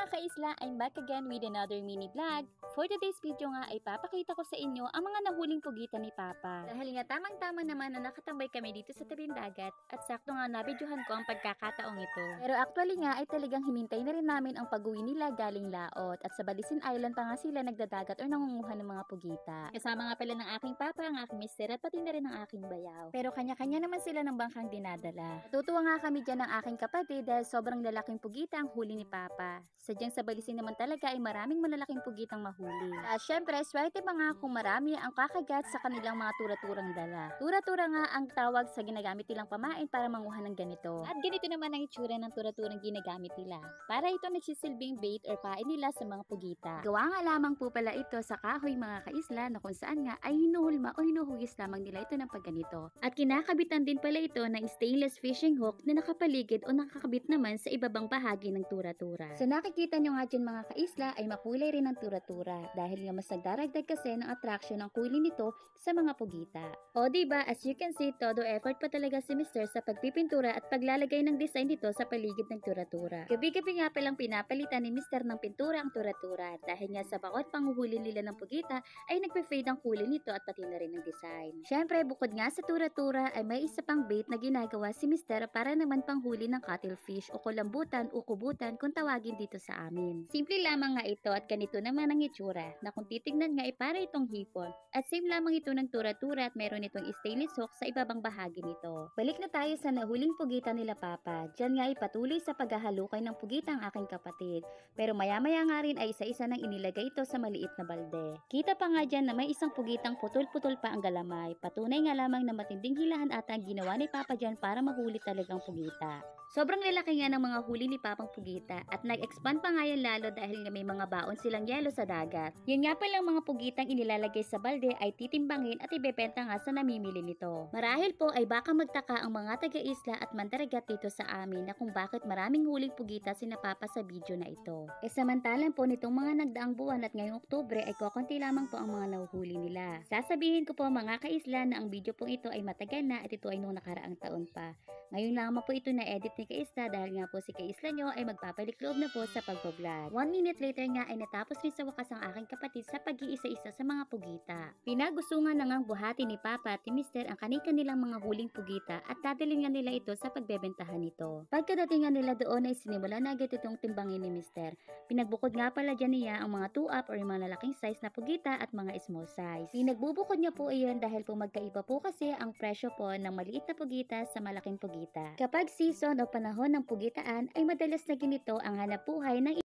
mga kaisla, I'm back again with another mini vlog. For today's video nga ay papakita ko sa inyo ang mga nahuling pugitan ni Papa. Dahil nga tamang-tama naman na nakatambay kami dito sa tabing dagat at sakto nga nabidyohan ko ang pagkakataong ito. Pero actually nga ay talagang hinintay na rin namin ang pag-uwi nila galing laot at sa Balisin Island pa nga sila nagdadagat o nangunguha ng mga pugita. Kasama nga pala ng aking papa, ang aking mister at pati na rin ang aking bayaw. Pero kanya-kanya naman sila ng bangkang dinadala. Natutuwa nga kami dyan ng aking kapatid dahil sobrang lalaking pugita ang huli ni Papa. Sadyang sa Balisin naman talaga ay maraming malalaking pugitang mahuli. At syempre, swerte pa nga kung marami ang kakagat sa kanilang mga tura-turang dala. Tura-tura nga ang tawag sa ginagamit nilang pamain para manguha ng ganito. At ganito naman ang itsura ng tura-turang ginagamit nila. Para ito nagsisilbing bait or pain nila sa mga pugita. Gawa nga lamang po pala ito sa kahoy mga kaisla na kung saan nga ay hinuhulma o hinuhugis lamang nila ito ng pagganito. At kinakabitan din pala ito ng stainless fishing hook na nakapaligid o nakakabit naman sa ibabang bahagi ng tura-tura. So nakikita nyo nga dyan mga kaisla ay makulay rin ang tura-tura dahil nga mas nagdaragdag kasi ng attraction ng kulay nito sa mga pugita. O diba, as you can see, todo effort pa talaga si Mr. sa pagpipintura at paglalagay ng design dito sa paligid ng tura-tura. Gabi-gabi nga palang pinapalitan ni Mr. ng pintura ang tura-tura dahil nga sa bawat panguhuli nila ng pugita ay nagpe-fade ang kulay nito at pati na rin ang design. Syempre, bukod nga sa tura-tura ay may isa pang bait na ginagawa si Mr. para naman panghuli ng cuttlefish o kulambutan o kubutan kung tawagin dito sa amin. Simple lamang nga ito at ganito naman ang itsura na kung titignan nga ay para itong hipon at same lamang ito ng tura-tura at meron itong stainless hook sa ibabang bahagi nito. Balik na tayo sa nahuling pugita nila Papa. Diyan nga ay patuloy sa paghahalukay ng pugita ang aking kapatid. Pero maya-maya nga rin ay isa-isa nang inilagay ito sa maliit na balde. Kita pa nga dyan na may isang pugitang putol-putol pa ang galamay. Patunay nga lamang na matinding hilahan ata ang ginawa ni Papa dyan para mahuli talagang pugita. Sobrang lalaki nga ng mga huli ni Papang pugita at nag-expand pa nga yan lalo dahil nga may mga baon silang yelo sa dagat. Yun nga palang mga pugitang inilalagay sa balde ay titimbangin at ibebenta nga sa namimili nito. Marahil po ay baka magtaka ang mga taga-isla at mandaragat dito sa amin na kung bakit maraming huling pugita sina Papa sa video na ito. E samantalang po nitong mga nagdaang buwan at ngayong Oktubre ay kukunti lamang po ang mga nahuhuli nila. Sasabihin ko po mga kaisla na ang video po ito ay matagal na at ito ay noong nakaraang taon pa. Ngayon lamang po ito na-edit ni Kaisla dahil nga po si Kaisla nyo ay magpapalik loob na po sa pag-vlog. 1 minute later nga ay natapos rin sa wakas ang aking kapatid sa pag-iisa-isa sa mga pugita. Pinagustuhan na ngang buhati ni Papa at ni Mr. ang kanilang mga huling pugita at dadalhin nga nila ito sa pagbebentahan nito. Pagkadating nga nila doon ay sinimula na agad itong timbangin ni Mr. Pinagbukod nga pala dyan niya ang mga 2-up or yung mga lalaking size na pugita at mga small size. Pinagbubukod niya po iyon dahil po magkaiba po kasi ang presyo po ng maliit na pugita sa malaking pugita. Kapag season o panahon ng pugitaan ay madalas na ganito ang hanap buhay ng